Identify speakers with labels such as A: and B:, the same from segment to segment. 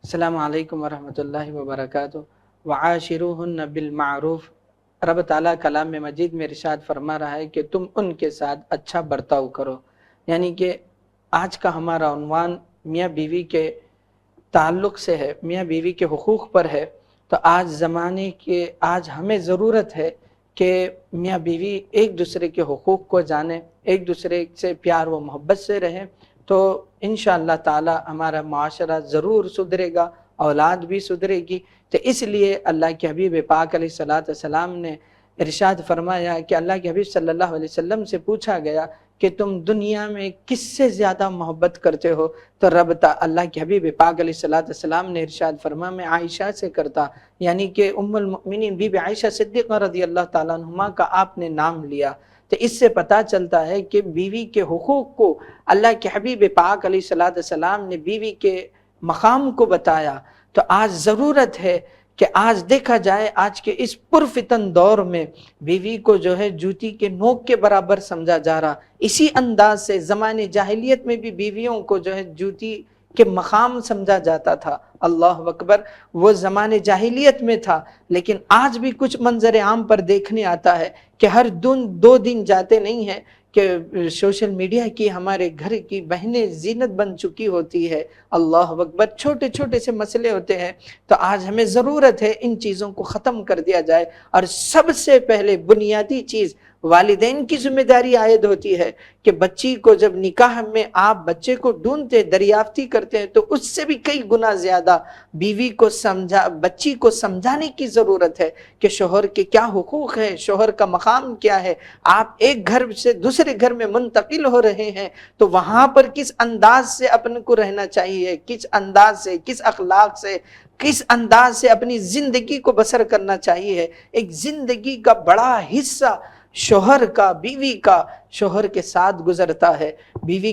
A: السلام علیکم ورحمۃ اللہ وبرکاتہ۔ وعاشروہن بالمعروف، رب تعالیٰ کلام مجید میں ارشاد فرما رہا ہے کہ تم ان کے ساتھ اچھا برتاؤ کرو، یعنی کہ آج کا ہمارا عنوان میاں بیوی کے تعلق سے ہے، میاں بیوی کے حقوق پر ہے۔ تو آج ہمیں ضرورت ہے کہ میاں بیوی ایک دوسرے کے حقوق کو جانیں، ایک دوسرے سے پیار و محبت سے رہیں، تو انشاءاللہ تعالی ہمارا معاشرہ ضرور سدھرے گا، اولاد بھی سدھرے گی۔ تو اس لیے اللہ کے حبیب پاک علیہ السلام نے ارشاد فرمایا کہ اللہ کے حبیب صلی اللہ علیہ وسلم سے پوچھا گیا کہ تم دنیا میں کس سے زیادہ محبت کرتے ہو؟ تو اللہ کے حبیب پاک علیہ السلام نے ارشاد فرمایا میں عائشہ سے کرتا، یعنی کہ ام المؤمنین بی بی عائشہ صدیقہ رضی اللہ تعالیٰ عنہما کا آپ نے نام لیا۔ تو اس سے پتہ چلتا ہے کہ بیوی کے حقوق کو اللہ کے حبیب پاک علیہ السلام نے بیوی کے مقام کو بتایا۔ تو آج ضرورت ہے کہ آج دیکھا جائے آج کے اس پرفتن دور میں بیوی کو جو ہے جوتی کے نوک کے برابر سمجھا جا رہا۔ اسی انداز سے زمانے جاہلیت میں بھی بیویوں کو جو ہے جوتی کے مقام سمجھا جاتا تھا۔ اللہ اکبر، وہ زمانے جاہلیت میں تھا، لیکن آج بھی کچھ منظر عام پر دیکھنے آتا ہے کہ ہر دو دن جاتے نہیں ہیں کہ سوشل میڈیا کی ہمارے گھر کی بہنیں زینت بن چکی ہوتی ہے۔ اللہ اکبر، چھوٹے چھوٹے سے مسئلے ہوتے ہیں۔ تو آج ہمیں ضرورت ہے ان چیزوں کو ختم کر دیا جائے، اور سب سے پہلے بنیادی چیز والدین کی ذمہ داری عائد ہوتی ہے کہ بچی کو جب نکاح میں آپ بچے کو ڈھونڈتے دریافتی کرتے ہیں تو اس سے بھی کئی گنا زیادہ بیوی کو بچی کو سمجھانے کی ضرورت ہے کہ شوہر کے کیا حقوق ہیں، شوہر کا مقام کیا ہے۔ آپ ایک گھر سے دوسرے گھر میں منتقل ہو رہے ہیں تو وہاں پر کس انداز سے اپنے کو رہنا چاہیے، کس انداز سے، کس اخلاق سے، کس انداز سے اپنی زندگی کو بسر کرنا چاہیے۔ ایک زندگی کا بڑا حصہ شوہر کا، بیوی کا شوہر کے ساتھ گزرتا ہے، بیوی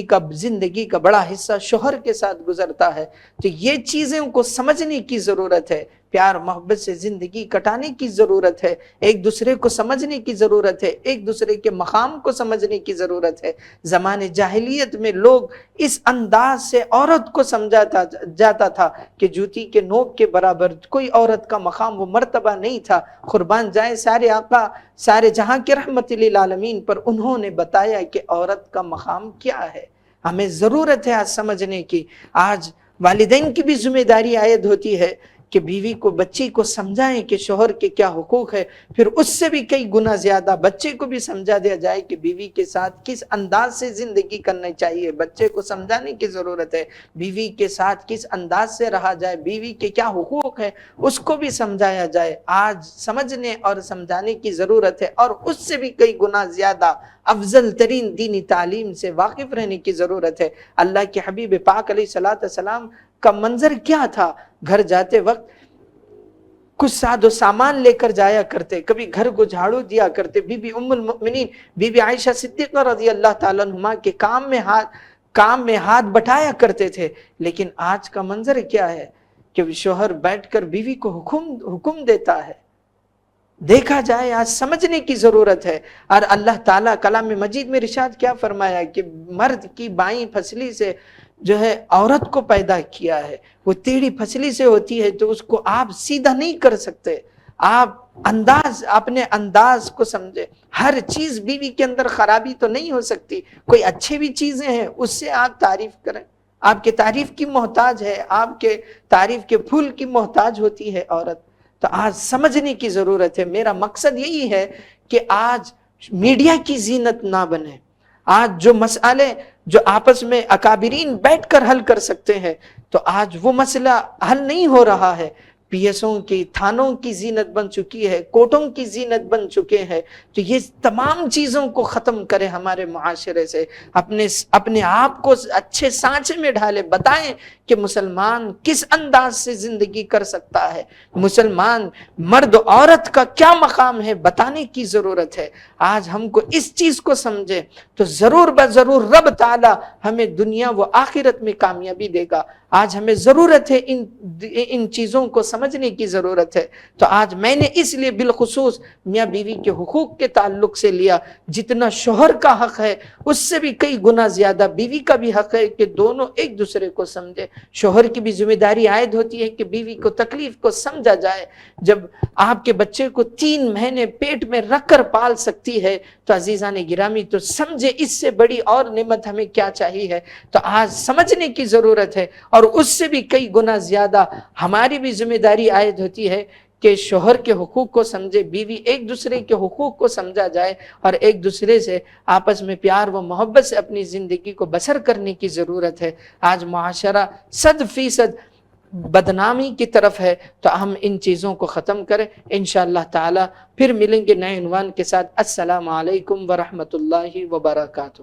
A: کا زندگی کا بڑا حصہ شوہر کے ساتھ گزرتا ہے۔ تو یہ چیزوں کو سمجھنے کی ضرورت ہے، پیار محبت سے زندگی کٹانے کی ضرورت ہے، ایک دوسرے کو سمجھنے کی ضرورت ہے، ایک دوسرے کے مقام کو سمجھنے کی ضرورت ہے۔ زمانے جاہلیت میں لوگ اس انداز سے عورت کو سمجھاتا جاتا تھا کہ جوتی کے نوک کے برابر کوئی عورت کا مقام و مرتبہ نہیں تھا۔ قربان جائیں سارے آقا سارے جہاں کے رحمت للعالمین پر، انہوں نے بتایا کہ عورت کا مقام کیا ہے۔ ہمیں ضرورت ہے آج سمجھنے کی۔ آج والدین کی بھی ذمہ داری عائد ہوتی ہے کہ بیوی کو، بچی کو سمجھائیں کہ شوہر کے کیا حقوق ہے، پھر اس سے بھی کئی گنا زیادہ بچے کو بھی سمجھا دیا جائے کہ بیوی کے ساتھ کس انداز سے زندگی کرنی چاہیے۔ بچے کو سمجھانے کی ضرورت ہے، بیوی کے ساتھ کس انداز سے رہا جائے، بیوی کے کیا حقوق ہے اس کو بھی سمجھایا جائے۔ آج سمجھنے اور سمجھانے کی ضرورت ہے، اور اس سے بھی کئی گنا زیادہ افضل ترین دینی تعلیم سے واقف رہنے کی ضرورت ہے۔ اللہ کے حبیب پاک علیہ السلام کا منظر کیا تھا؟ گھر جاتے وقت کچھ ساز و سامان لے کر جایا کرتے، کبھی گھر کو جھاڑو دیا کرتے۔ بی بی ام المؤمنین بی بی عائشہ صدیقہ رضی اللہ تعالیٰ عنہما کے کام میں ہاتھ بٹایا کرتے تھے۔ لیکن آج کا منظر کیا ہے کہ شوہر بیٹھ کر بیوی کو حکم دیتا ہے۔ دیکھا جائے آج سمجھنے کی ضرورت ہے۔ اور اللہ تعالیٰ کلام مجید میں ارشاد کیا فرمایا کہ مرد کی بائیں پسلی سے جو ہے عورت کو پیدا کیا ہے، وہ ٹیڑھی پسلی سے ہوتی ہے تو اس کو آپ سیدھا نہیں کر سکتے۔ آپ اپنے انداز کو سمجھے۔ ہر چیز بیوی کے اندر خرابی تو نہیں ہو سکتی، کوئی اچھی بھی چیزیں ہیں اس سے آپ تعریف کریں۔ آپ کے تعریف کی محتاج ہے، آپ کے تعریف کے پھول کی محتاج ہوتی ہے عورت۔ تو آج سمجھنے کی ضرورت ہے۔ میرا مقصد یہی ہے کہ آج میڈیا کی زینت نہ بنے۔ آج جو مسئلے جو آپس میں اکابرین بیٹھ کر حل کر سکتے ہیں، تو آج وہ مسئلہ حل نہیں ہو رہا ہے۔ پی ایسوں کی، تھانوں کی زینت بن چکی ہے، کورٹوں کی زینت بن چکے ہیں۔ تو یہ تمام چیزوں کو ختم کرے ہمارے معاشرے سے، اپنے آپ کو اچھے سانچے میں ڈھالے، بتائیں کہ مسلمان کس انداز سے زندگی کر سکتا ہے، مسلمان مرد و عورت کا کیا مقام ہے، بتانے کی ضرورت ہے۔ آج ہم کو اس چیز کو سمجھے تو ضرور بضرور رب تعالی ہمیں دنیا و آخرت میں کامیابی دے گا۔ آج ہمیں ضرورت ہے ان چیزوں کو سمجھ سمجھنے کی ضرورت ہے۔ تو آج میں نے اس لیے بالخصوص میاں بیوی کے حقوق کے تعلق سے لیا، جتنا شوہر کا حق ہے اس سے بھی کئی گنا زیادہ بیوی کا بھی حق ہے کہ دونوں ایک دوسرے کو سمجھے۔ شوہر کی بھی ذمہ داری عائد ہوتی ہے کہ بیوی کو تکلیف کو سمجھا جائے۔ جب آپ کے بچے کو 3 مہینے پیٹ میں رکھ کر پال سکتی ہے تو عزیزان گرامی تو سمجھے اس سے بڑی اور نعمت ہمیں کیا چاہیے ہے۔ تو آج سمجھنے کی ضرورت ہے، اور اس سے بھی کئی گنا زیادہ ہماری بھی ذمہ داری عائد ہوتی ہے کہ شوہر کے حقوق کو سمجھے، بیوی ایک دوسرے کے حقوق کو سمجھا جائے، اور ایک دوسرے سے آپس میں پیار و محبت سے اپنی زندگی کو بسر کرنے کی ضرورت ہے۔ آج معاشرہ 100% بدنامی کی طرف ہے، تو ہم ان چیزوں کو ختم کریں انشاءاللہ تعالی۔ پھر ملیں گے نئے عنوان کے ساتھ۔ السلام علیکم ورحمۃ اللہ وبرکاتہ۔